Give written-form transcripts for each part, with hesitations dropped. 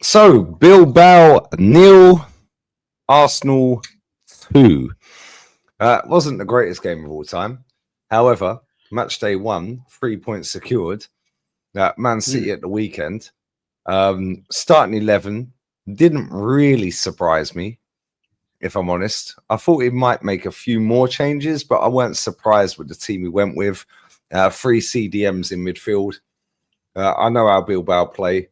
So, Bilbao 0, Arsenal 2. Wasn't the greatest game of all time. However, match day 1, 3 points secured. Man City at the weekend. Starting 11 didn't really surprise me, if I'm honest. I thought he might make a few more changes, but I weren't surprised with the team he went with. 3 CDMs in midfield. I know how Bilbao play.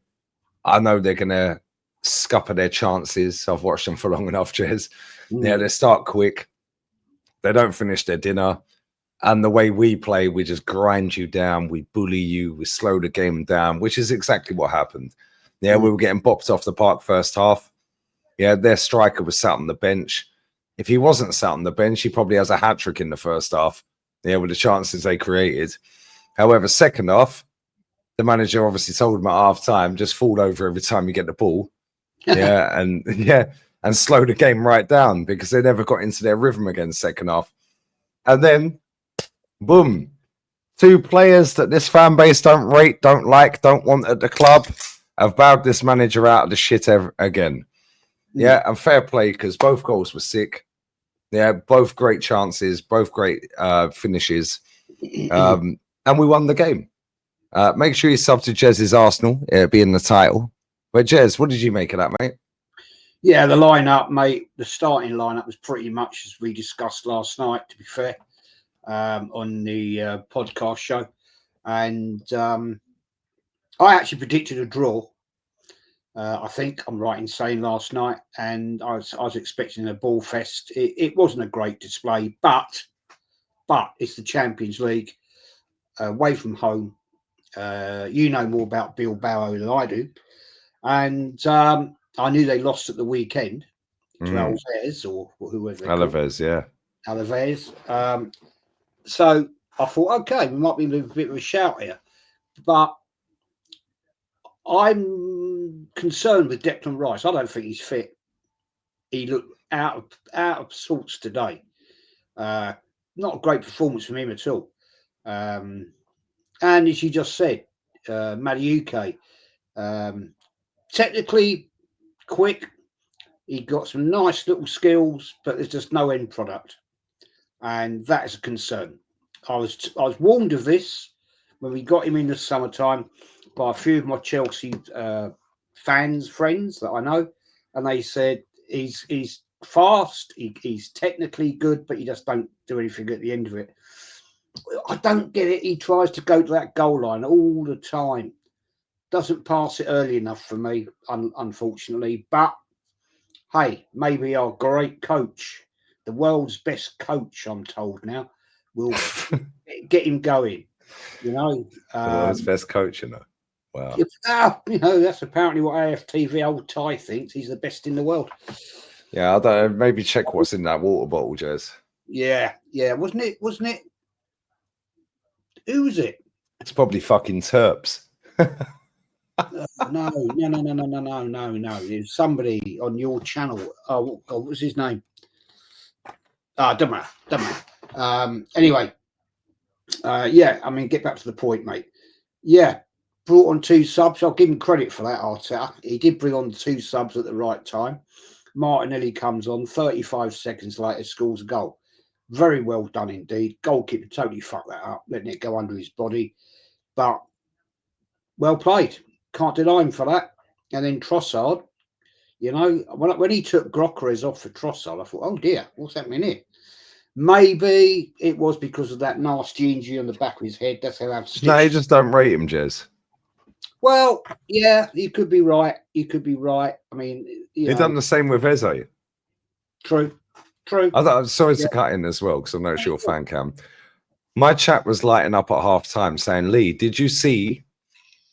I know they're going to scupper their chances. I've watched them for long enough, Jez. Yeah, they start quick. They don't finish their dinner. And the way we play, we just grind you down. We bully you. We slow the game down, which is exactly what happened. Yeah, we were getting bopped off the park first half. Yeah, their striker was sat on the bench. If he wasn't sat on the bench, he probably has a hat-trick in the first half. Yeah, with the chances they created. However, second half, the manager obviously told him at half-time, just fall over every time you get the ball. And slow the game right down because they never got into their rhythm again second half. And then, boom, 2 players that this fan base don't rate, don't like, don't want at the club have bowed this manager out of the shit again. Yeah, and fair play because both goals were sick. Yeah, both great chances, both great finishes. And we won the game. Make sure you sub to Jez's Arsenal. It'll be in the title. But Jez, what did you make of that, mate? Yeah, the lineup, mate. The starting lineup was pretty much as we discussed last night, to be fair, on the podcast show. And I actually predicted a draw. I think I'm right in saying last night, and I was expecting a ball fest. It wasn't a great display, but it's the Champions League, away from home. You know more about Bilbao than I do, and I knew they lost at the weekend to Alves or whoever. Alves, yeah. Alves. So I thought, okay, we might be a bit of a shout here, but I'm concerned with Declan Rice. I don't think he's fit. He looked out of sorts today. Not a great performance from him at all. And as you just said, Madueke, technically quick. He got some nice little skills, but there's just no end product, and that is a concern. I was warned of this when we got him in the summertime by a few of my Chelsea friends that I know, and they said he's fast, he's technically good, but he just don't do anything at the end of it. I don't get it. He tries to go to that goal line all the time. Doesn't pass it early enough for me, unfortunately. But hey, maybe our great coach, the world's best coach, I'm told now, will get him going. You know, the world's best coach, you know. Wow. You know, that's apparently what AFTV old Ty thinks. He's the best in the world. Yeah, I don't know. Maybe check what's in that water bottle, Jez. Yeah. Wasn't it? Who was it? It's probably fucking Terps. No. There's somebody on your channel. Oh, God, what was his name? Don't matter. Anyway, I mean, get back to the point, mate. Yeah, brought on 2 subs. I'll give him credit for that, Arteta. He did bring on 2 subs at the right time. Martinelli comes on, 35 seconds later, scores a goal. Very well done indeed. Goalkeeper totally fucked that up, letting it go under his body. But well played. Can't deny him for that. And then Trossard, you know, when he took Grokeres off for Trossard, I thought, oh dear, what's happening here? Maybe it was because of that nasty injury on the back of his head. That's how I've No, you just don't rate him, Jez. Well, yeah, you could be right. I mean, You've done the same with Eze. True. I'm sorry to cut in as well because I know it's your fan cam. My chat was lighting up at half time saying, Lee, did you see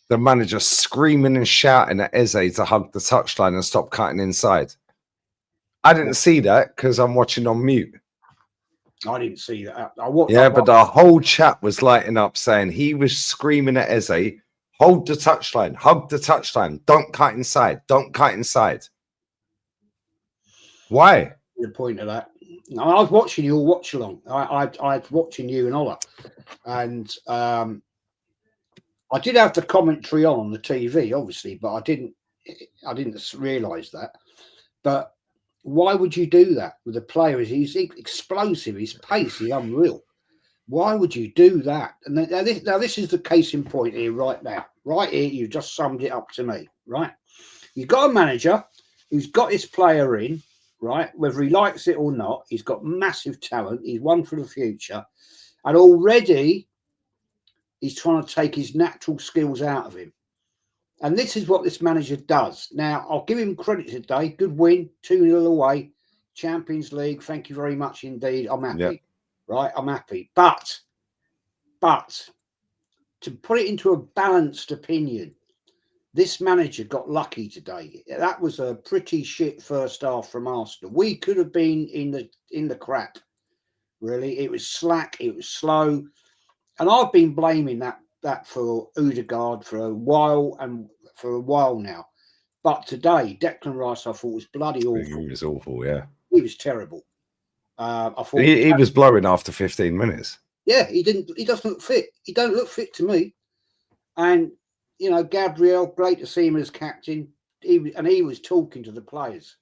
the manager screaming and shouting at Eze to hug the touchline and stop cutting inside? I didn't see that because I'm watching on mute. I didn't see that. But the whole chat was lighting up saying he was screaming at Eze, hold the touchline, hug the touchline, don't cut inside, don't cut inside. Why? The point of that. I was watching you all watch along. I was watching you and Ola, and I I did have the commentary on the TV, obviously, but I didn't realise that. But why would you do that with a player? He's explosive, his pace is unreal. Why would you do that? And now this is the case in point here, right now. Right here, you just summed it up to me, right? You've got a manager who's got his player in, right? Whether he likes it or not, he's got massive talent. He's one for the future. And already he's trying to take his natural skills out of him. And this is what this manager does. Now, I'll give him credit today. Good win, 2-0 away. Champions League. Thank you very much indeed. I'm happy. Yep. Right? I'm happy. But to put it into a balanced opinion, this manager got lucky today. That was a pretty shit first half from Arsenal. We could have been in the crap. Really, it was slack. It was slow, and I've been blaming that for Odegaard for a while now. But today, Declan Rice, I thought was bloody awful. He was awful. Yeah, he was terrible. I thought he was blowing after 15 minutes. Yeah, he doesn't look fit. He don't look fit to me. And you know, Gabriel, great to see him as captain. He was talking to the players.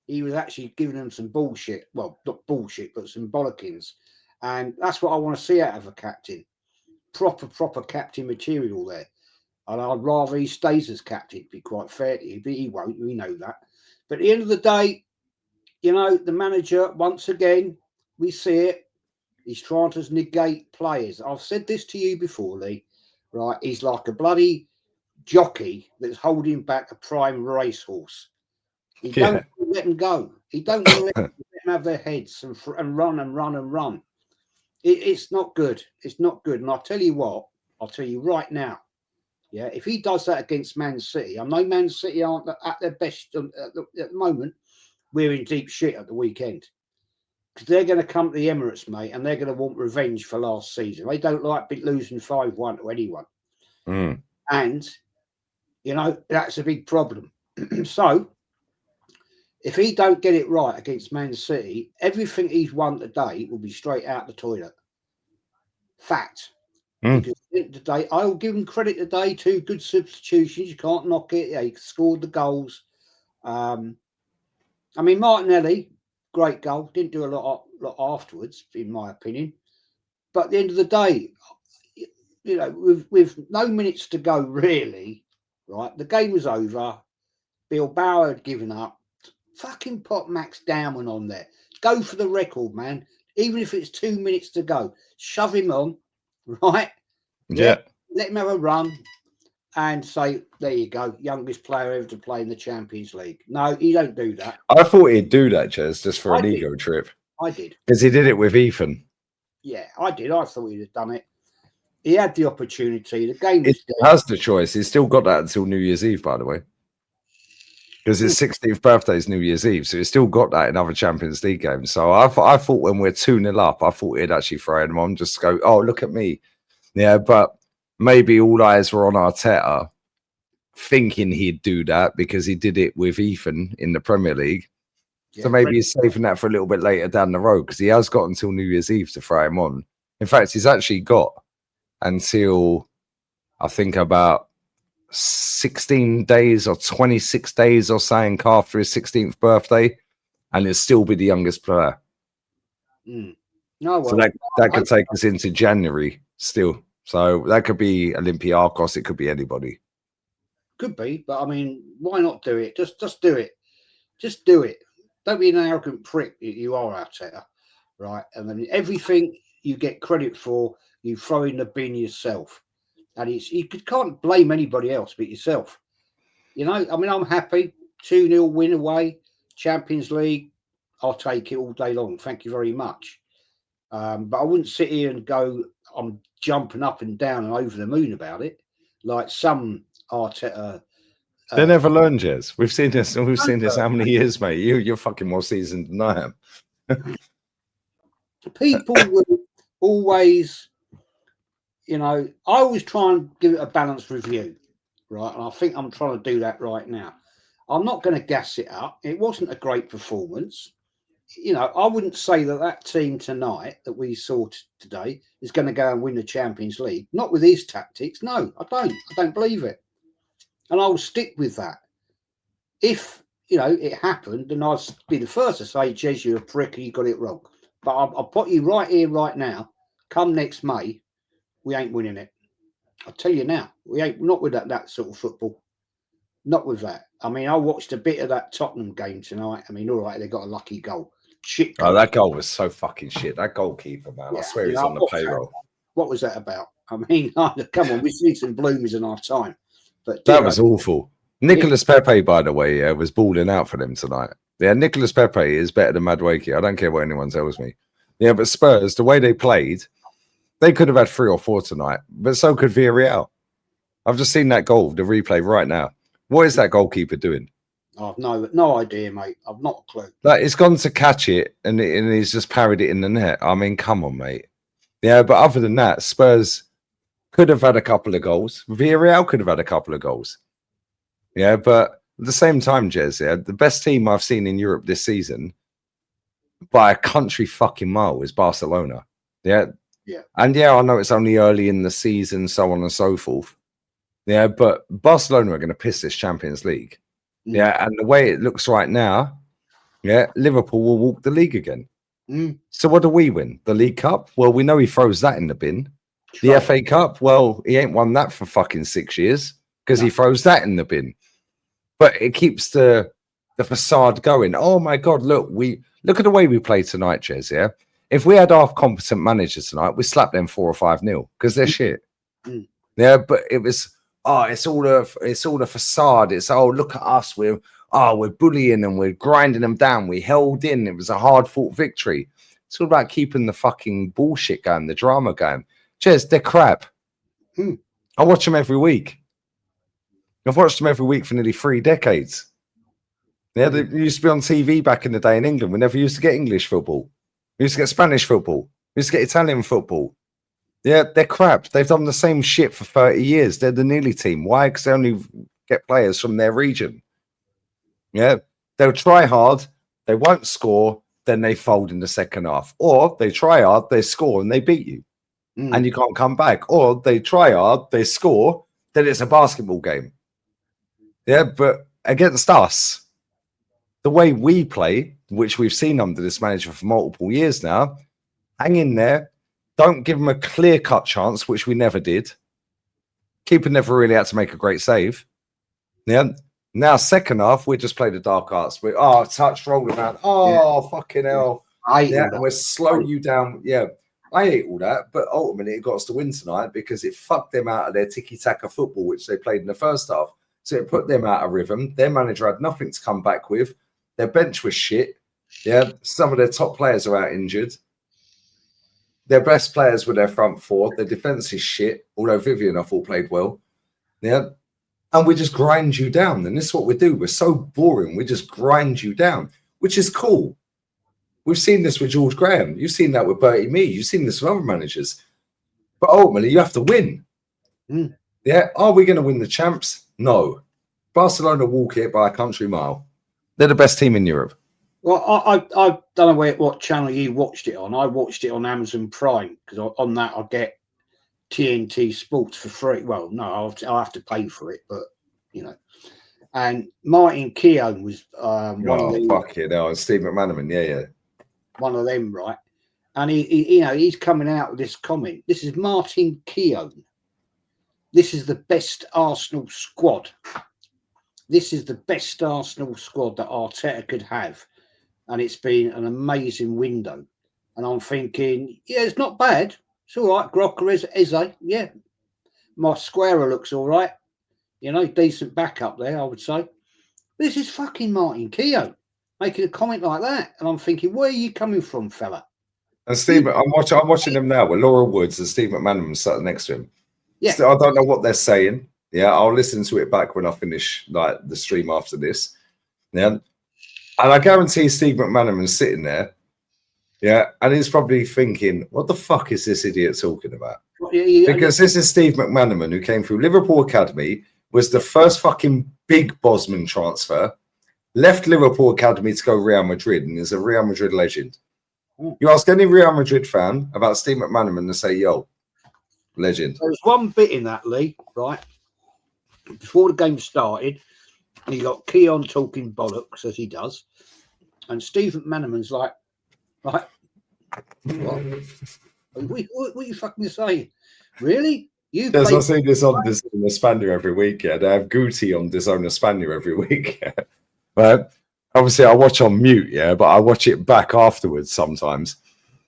He was actually giving them some bullshit. Well, not bullshit, but some bollockings. And that's what I want to see out of a captain. Proper captain material there. And I'd rather he stays as captain, to be quite fair to you, but he won't. We know that. But at the end of the day, you know, the manager, once again, we see it. He's trying to negate players. I've said this to you before, Lee. Right? He's like a bloody jockey that's holding back a prime racehorse. He don't let them go. He don't want to let them have their heads and run. It's not good. It's not good. And I'll tell you what. I'll tell you right now. Yeah, if he does that against Man City, I know Man City aren't at their best at the moment. We're in deep shit at the weekend because they're going to come to the Emirates, mate, and they're going to want revenge for last season. They don't like losing 5-1 to anyone. And, you know, that's a big problem. So, if he don't get it right against Man City, everything he's won today will be straight out the toilet. Fact. Because at the end of the day, I will give him credit today. 2 good substitutions. You can't knock it. Yeah, he scored the goals. I mean, Martinelli, great goal. Didn't do a lot afterwards, in my opinion. But at the end of the day, you know, with no minutes to go, really, right? The game was over. Bilbao had given up. Fucking put Max Downman on there. Go for the record, man. Even if it's 2 minutes to go, shove him on, right? Yeah. Let him have a run and say, there you go, youngest player ever to play in the Champions League. No, he don't do that. I thought he'd do that, Jez, just for an ego trip. I did. Because he did it with Ethan. Yeah, I did. I thought he'd have done it. He had the opportunity. The game was dead. Has the choice. He's still got that until New Year's Eve, by the way. Because his 16th birthday is New Year's Eve, so he's still got that in other Champions League games. So I thought when we're 2-0 up, I thought he'd actually throw him on, just go, oh, look at me. Yeah, but maybe all eyes were on Arteta, thinking he'd do that because he did it with Ethan in the Premier League. Yeah, so maybe he's saving that for a little bit later down the road because he has got until New Year's Eve to throw him on. In fact, he's actually got until, I think, about 16 days or 26 days or something after his 16th birthday, and he'll still be the youngest player. No, well, so that could take us into January still. So that could be Olympiacos. It could be anybody. Could be, but I mean, why not do it? Just do it. Just do it. Don't be an arrogant prick. You are, Arteta, right? And then everything you get credit for, you throw in the bin yourself. And you can't blame anybody else but yourself. You know, I mean, I'm happy. 2-0 win away, Champions League. I'll take it all day long. Thank you very much. But I wouldn't sit here and go, I'm jumping up and down and over the moon about it, like some Arteta. They never learn, Jez. We've seen this. We've seen this how many years, mate? You're fucking more seasoned than I am. People will always, you know, I always try and give it a balanced review, right? And I think I'm trying to do that right now. I'm not going to gas it up. It wasn't a great performance. you know, I wouldn't say that team tonight that we saw today is going to go and win the Champions League. Not with his tactics. No, I don't. I don't believe it. And I'll stick with that. If, you know, it happened, then I'd be the first to say, Jez, you're a prick, you got it wrong. But I'll put you right here, right now. Come next May, we ain't winning it. I'll tell you now, we ain't, not with that sort of football. Not with that. I mean, I watched a bit of that Tottenham game tonight. I mean, all right, they got a lucky goal. Shit goal. Oh, that goal was so fucking shit. That goalkeeper, man. Yeah, I swear you he's know, on the payroll. What was that about? I mean, come on, we've seen some bloomers in our time. But That was awful. Nicholas Pepe, by the way, was balling out for them tonight. Yeah, Nicholas Pepe is better than Madueke. I don't care what anyone tells me. Yeah, but Spurs, the way they played, they could have had 3 or 4 tonight, but so could Villarreal. I've just seen that goal, the replay right now. What is that goalkeeper doing? I've no idea, mate. I've not a clue. Like, it's gone to catch it, and he's just parried it in the net. I mean, come on, mate. Yeah, but other than that, Spurs could have had a couple of goals. Villarreal could have had a couple of goals. Yeah, but at the same time, Jez, yeah, the best team I've seen in Europe this season by a country fucking mile is Barcelona. Yeah. Yeah. And yeah, I know it's only early in the season, so on and so forth. Yeah, but Barcelona are going to piss this Champions League. Yeah, and the way it looks right now, yeah, Liverpool will walk the league again. So what do we win? The League Cup? Well, we know he throws that in the bin. The FA Cup? Well, he ain't won that for fucking 6 years because he throws that in the bin. But it keeps the facade going. Oh my God, look at the way we play tonight, Jez, yeah? If we had our competent managers tonight, we slap them 4 or 5-0 because they're shit. Yeah, but it was it's all a facade. It's look at us, we're bullying and we're grinding them down. We held in. It was a hard fought victory. It's all about keeping the fucking bullshit going, the drama going. Jez, they're crap. I watch them every week. I've watched them every week for nearly 3 decades. Yeah, they used to be on TV back in the day in England. We never used to get English football. We used to get Spanish football. We used to get Italian football. Yeah, they're crap. They've done the same shit for 30 years. They're the nearly team. Why? Because they only get players from their region. Yeah, they'll try hard. They won't score. Then they fold in the second half. Or they try hard, they score, and they beat you. And you can't come back. Or they try hard, they score, then it's a basketball game. Yeah, but against us, the way we play, which we've seen under this manager for multiple years now, hang in there. Don't give them a clear-cut chance, which we never did. Keeper never really had to make a great save. Yeah. Now, second half, we just play the dark arts. We touch, roll around. Fucking hell. And we're slow you down. Yeah, I hate all that. But ultimately, it got us to win tonight because it fucked them out of their tiki-taka football, which they played in the first half. So it put them out of rhythm. Their manager had nothing to come back with. Their bench was shit. Yeah, some of their top players are out injured. Their best players were their front 4. Their defense is shit, although Vivian, I thought, played well. Yeah. And we just grind you down. And this is what we do. We're so boring. We just grind you down, which is cool. We've seen this with George Graham. You've seen that with Bertie Mee. You've seen this with other managers. But ultimately, you have to win. Yeah. Are we going to win the champs? No. Barcelona walk it by a country mile. They're the best team in Europe. Well, I don't know what channel you watched it on. I watched it on Amazon Prime because on that I get TNT Sports for free. Well, no, I'll have to pay for it, but you know. And Martin Keown was one of them. Fuck it, no, Steve McManaman, yeah. One of them, right? And he he's coming out with this comment. This is Martin Keown. This is the best Arsenal squad. This is the best Arsenal squad that Arteta could have. And it's been an amazing window. And I'm thinking, yeah, it's not bad. It's all right. Grocker is yeah. Mosquera looks all right. You know, decent backup there, I would say. This is fucking Martin Keown making a comment like that. And I'm thinking, where are you coming from, fella? And Steve, I'm watching them now with Laura Woods and Steve McManaman sat next to him. Yeah. So I don't know what they're saying. Yeah, I'll listen to it back when I finish like the stream after this. Yeah. And I guarantee Steve McManaman's sitting there, yeah, and he's probably thinking, what the fuck is this idiot talking about? Because this is Steve McManaman, who came through Liverpool Academy, was the first fucking big Bosman transfer, left Liverpool academy to go Real Madrid, and is a Real Madrid legend. Mm. You ask any Real Madrid fan about Steve McManaman, and they say, "Yo, legend." There's one bit in that, Lee, right? Before the game started, you got Keon talking bollocks, as he does, and Steve McManaman's like, what are you fucking saying? Really? You Yes, I played see this on Disown Spanier every week. Yeah, they have Guti on Disown Spanier every week. Yeah. But obviously, I watch on mute. Yeah, but I watch it back afterwards sometimes.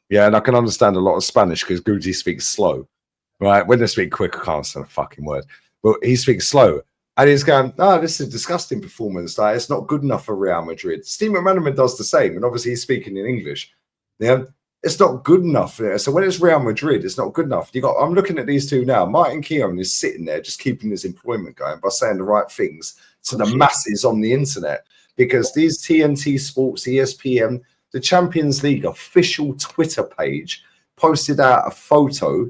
Yeah, and I can understand a lot of Spanish because Guti speaks slow. Right, when they speak quick, I can't understand a fucking word. But he speaks slow, and he's going, "Oh, this is a disgusting performance. Like, it's not good enough for Real Madrid." Steve McManaman does the same, and obviously he's speaking in English. Yeah. It's not good enough. So when it's Real Madrid, it's not good enough. I'm looking at these two now. Martin Keown is sitting there just keeping his employment going by saying the right things to the masses on the internet, because these TNT Sports, ESPN, the Champions League official Twitter page posted out a photo,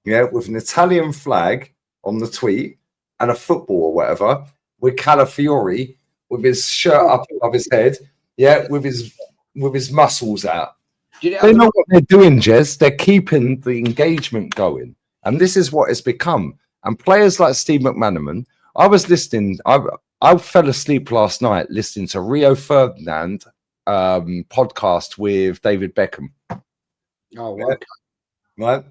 with an Italian flag on the tweet and a football or whatever, with Calafiori with his shirt up above his head, with his muscles out. They know what they're doing, Jez. They're keeping the engagement going. And this is what it's become. And players like Steve McManaman, I was listening, I fell asleep last night listening to Rio Ferdinand podcast with David Beckham. Oh, okay. Right?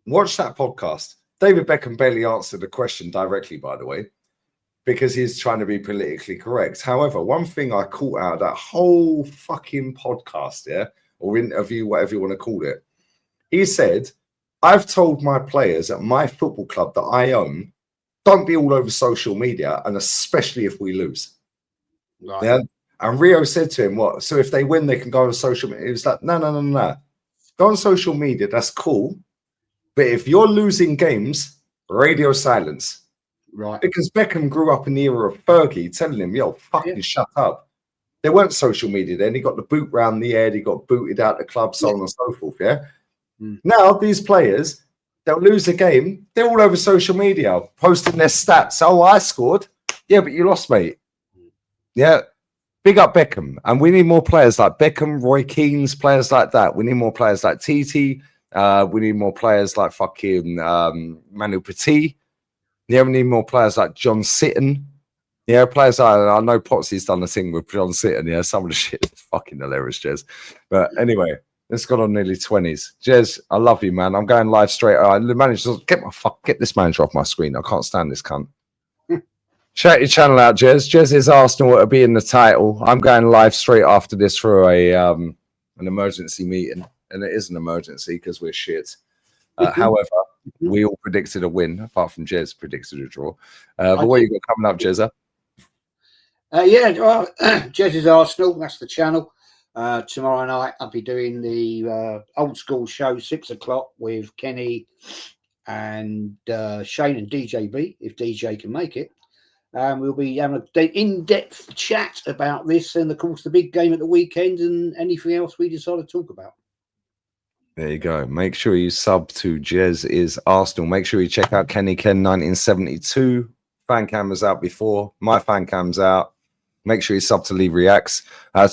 Watch that podcast. David Beckham barely answered the question directly, by the way, because he's trying to be politically correct. However, one thing I caught out of that whole fucking podcast, or interview, whatever you want to call it. He said, I've told my players at my football club that I own, don't be all over social media, and especially if we lose. Right. Yeah. And Rio said to him, what? So if they win, they can go on social media. He was like, no. Go on social media, that's cool. But if you're losing games, radio silence. Right. Because Beckham grew up in the era of Fergie telling him, yo, fucking shut up. There weren't social media then. He got the boot round the head. He got booted out the club, so on and so forth. Yeah. Now these players, they'll lose a game. They're all over social media, posting their stats. Oh, I scored. Yeah, but you lost, mate. Yeah. Big up Beckham. And we need more players like Beckham, Roy Keane's, players like that. We need more players like TT. We need more players like fucking Manu Petit. Yeah, we need more players like John Sitton. Yeah, players like, I know Potsy's done the thing with John Sitton. Yeah, some of the shit is fucking hilarious, Jez. But anyway, it's got on nearly 20s. Jez, I love you, man. I'm going live straight. I managed to get this manager off my screen. I can't stand this cunt. Shout your channel out, Jez. Jez's Arsenal will be in the title. I'm going live straight after this for an emergency meeting, and it is an emergency because we're shit. However, we all predicted a win, apart from Jez predicted a draw. But what you got coming up, Jezza? Jez's Arsenal, that's the channel. Tomorrow night I'll be doing the old school show, 6 o'clock, with Kenny and Shane and DJB, if DJ can make it. We'll be having an in-depth chat about this and, of course, the big game at the weekend and anything else we decide to talk about. There you go. Make sure you sub to Jez is Arsenal. Make sure you check out Kenny Ken 1972. Fan cam was out before. My fan cam's out. Make sure you sub to Lee Reacts.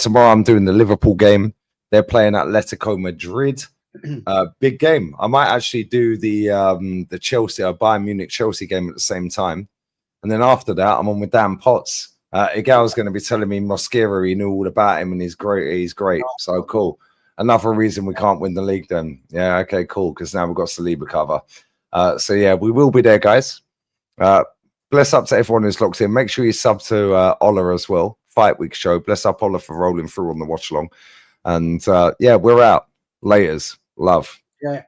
Tomorrow I'm doing the Liverpool game. They're playing Atletico Madrid. Big game. I might actually do the Chelsea, Bayern Munich Chelsea game at the same time. And then after that, I'm on with Dan Potts. Igal's going to be telling me Mosquera, he knew all about him and he's great. So cool. Another reason we can't win the league then. Yeah, okay, cool. Because now we've got Saliba cover. So yeah, we will be there, guys. Bless up to everyone who's locked in. Make sure you sub to Ola as well. Fight Week show. Bless up Ola for rolling through on the watch along. And yeah, we're out. Laters. Love. Yeah.